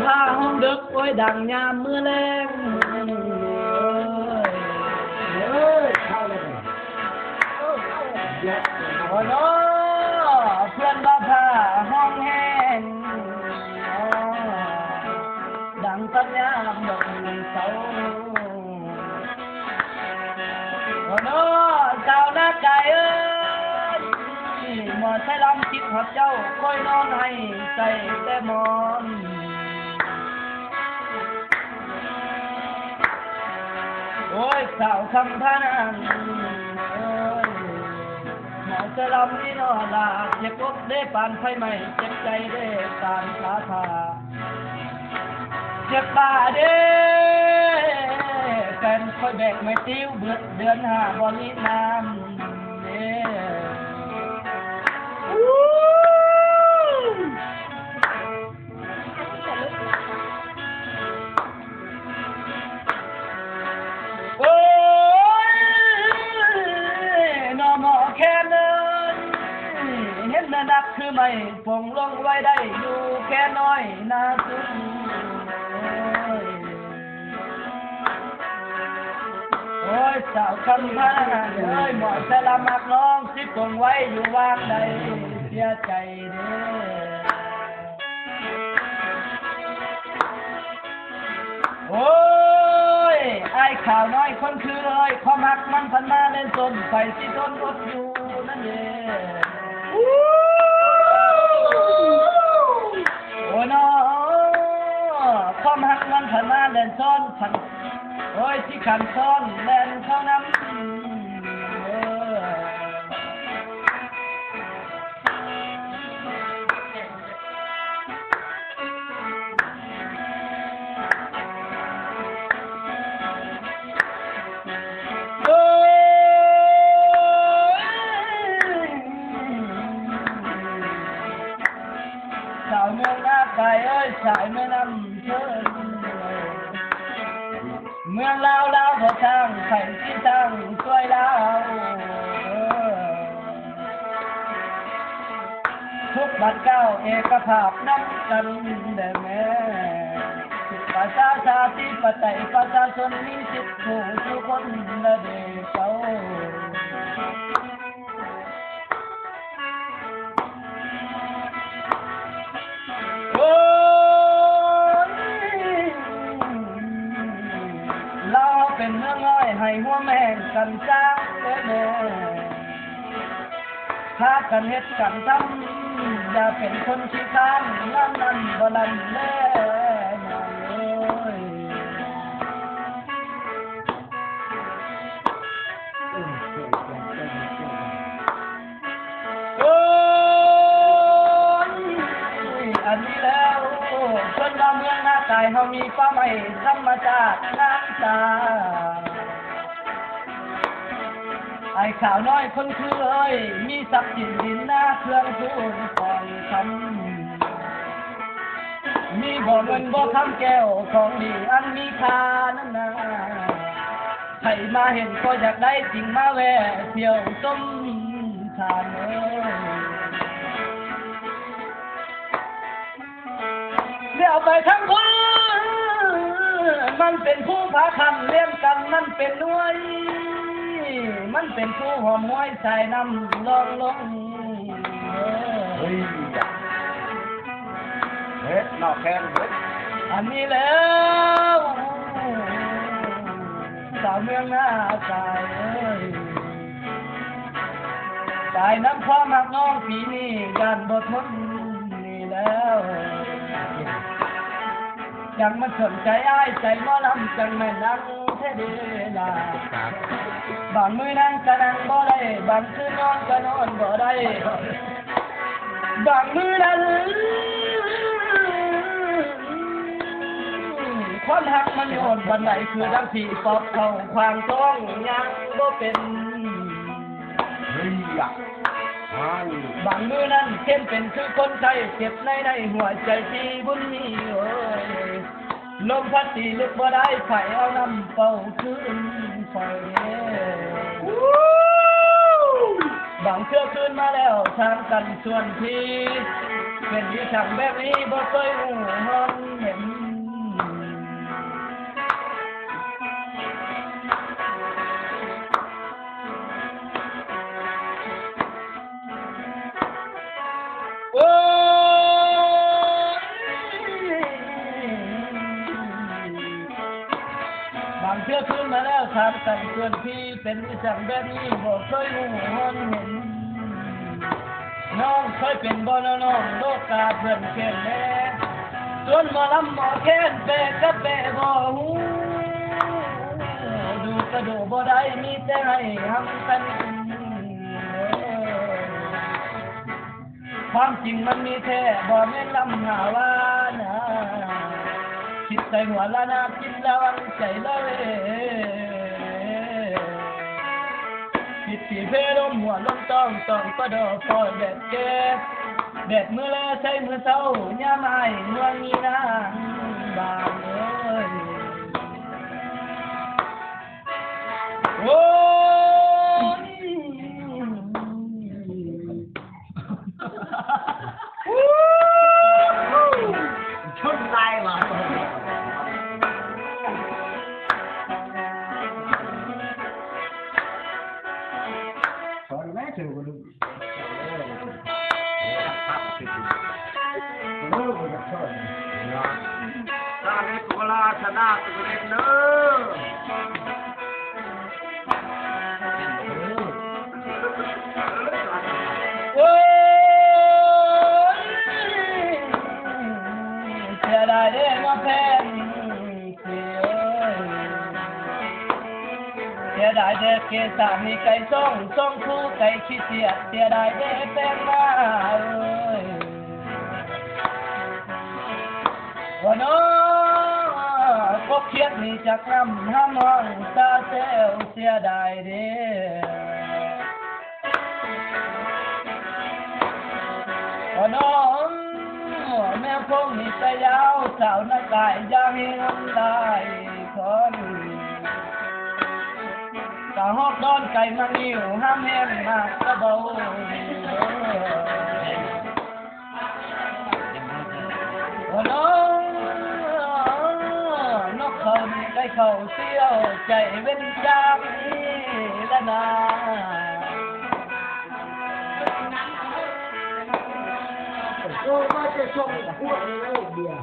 พาห้องดึกโอ้ยดังยามมื้อแลงเข้าเลยโอ้โนเพื่อนบ้าพาห้องแห้งดังสัญญาณดอกเสาโอ้โนเจ้าหน้าไก่เอ้ยหมอใช้ลำคิดหัดเจ้าค่อยนอนให้ใส่แต่มอนโอ้ยสาวคำพานันหมอจะลำนี่นอลาเจ็บอกได้ปานไฟใหม่เจ็บใจได้ปานขาทาเจ็บตาเด้แฟนคอยแบกไม่ติ้วเบือดเดือนห้าบอลลิน้ำเด้โอ้ยนอหมอแค่เนินเห็นน่านักคือไม่ผงลงไว้ได้อยู่แค่น้อยนาสุดโอ้ยสาวคำพาเอ้ยหมอสละมักน้องสิผงไว้อยู่วางใดเสียใจเด้โอ้ยไอ้ข่าวน้อยคนคือเลยพอมักมันพันมาเล่นต้นไปสิต้นอดอยู่นั่นเองโอ้ยน้อพอมักมันพันมาเล่นซ้อนพันโอ้ยที่ขันซ้อนเล่นเข้าน้ำสาวเมืองหน้าไก่เอ้ยสายแม่น้ำเชิญเมืองลาวลาวพอช่างไข่ที่ช่างช่วยลาวทุกบัดเก้าเอกภาพนับกันได้แม่ประชาชาติปไตยประชาชนมีสิทธิ์ทุกคนละเด็กเขาเป็นเรื่องน้อยให้หัวแม่กันจ้างเด้อพากันเฮ็ดกันทำอย่าเป็นคนขี้ข้านนั่นบ่นั่นแน่เอ้ยโอ้ยอันนี้แล้วคนเราเมืองหน้าไก่เฮามีป้าใหม่ธรรมชาติน้ำตาไอ้ข่าวน้อยคนคือเอ้ยมีทรัพย์สินดินหน้าเครื่องพูนของคำมีบ่อเงินบ่อคำแก้วของดีอันมีค่านั่นนะใครมาเห็นก็อยากได้จริงมาแวะเที่ยวต้มทานเอ้ยเดี๋ยวไปทั้งคนมันเป็นผู้พาคำเลี้ยงกันมันเป็นน้วยมันเป็นผู้หอมมวยใส่น้ำลองลงเฮ้ยเฮ็ดนอกแคนเฮ็ดอันนี้แล้วสาวเมืองหน้าตายตายน้ำความหักน้องปีนี้กันบทนนี่แล้วยังมันสนใจอ้ายใจหมอลำจังแม่นั่งเทเดลาบางมือนั่งก็นั่งบ่ได้บางคืนนอนก็นอนบ่ได้บางมือนั้นความหักมันโยนบันไดคือดังผีปอบเข้าความต้องยังบ่เป็นเฮ้ยบางมือนั้นเข้มเป็นคือคนไข้เจ็บในหัวใจที่บุญมีโอ้ยลมพัดตีลึกบ่ได้ไฟเอาน้ำเป่าคืนไฟบางเชื่อคืนมาแล้วทางกันส่วนที่ เป็นวิสังแบบนี้บ่เคยหูฮอนเห็นโอ้บางเทื่อขึ้นมาแล้วถามกันเพื่อนพี่เป็นวิสังแบบนี้บ่เคยหูฮอนเห็นน้องเคยเป็นบ่น้องโลกาเพื่อนเก่งแน่ส่วนหมอลำหมอแค้นเปะก็เปะบ่หูดูกระดูบ่ได้มีแต่ให้ทำกันความจริงมันมีแท้บ่แม่นลำหาว่านะคิดใส่หัวละนาคิดแล้วใจเลยผิดที่เพลมหัวลมต้องก็ดอพอแดดเก็บแดดมือแลใช้มือเศร้าย่าไม้เมืองนี้นางบางเอ้ยโอ้ยชนตายว่ะสอนแม่เจอคนนึงตาเล็กกุลาชนะตัวเล็กเนอะโอ้ยเสียดายเด้มาแพงเสียดายเด้เกสามีไก่ส่งคู่ไก่ขี้เสียดายเด้แป้งมาเอ้ยวันน้องพบเคียดนี่จากน้ำห้ามห้องตาเซลเสียดายเด้วันน้องแม่พงนี่ใจยาวสาวนักกายยามีน้ำลายคนกะฮอกดอนไก่มานิ้วห้ามแห้งมากกระเบาวันน้องนกเขานี่ได้เขาเสี้ยวใจเว้นจากนี้ละนาโอ้ยมาจะส่งพวกนี้เลยเดียว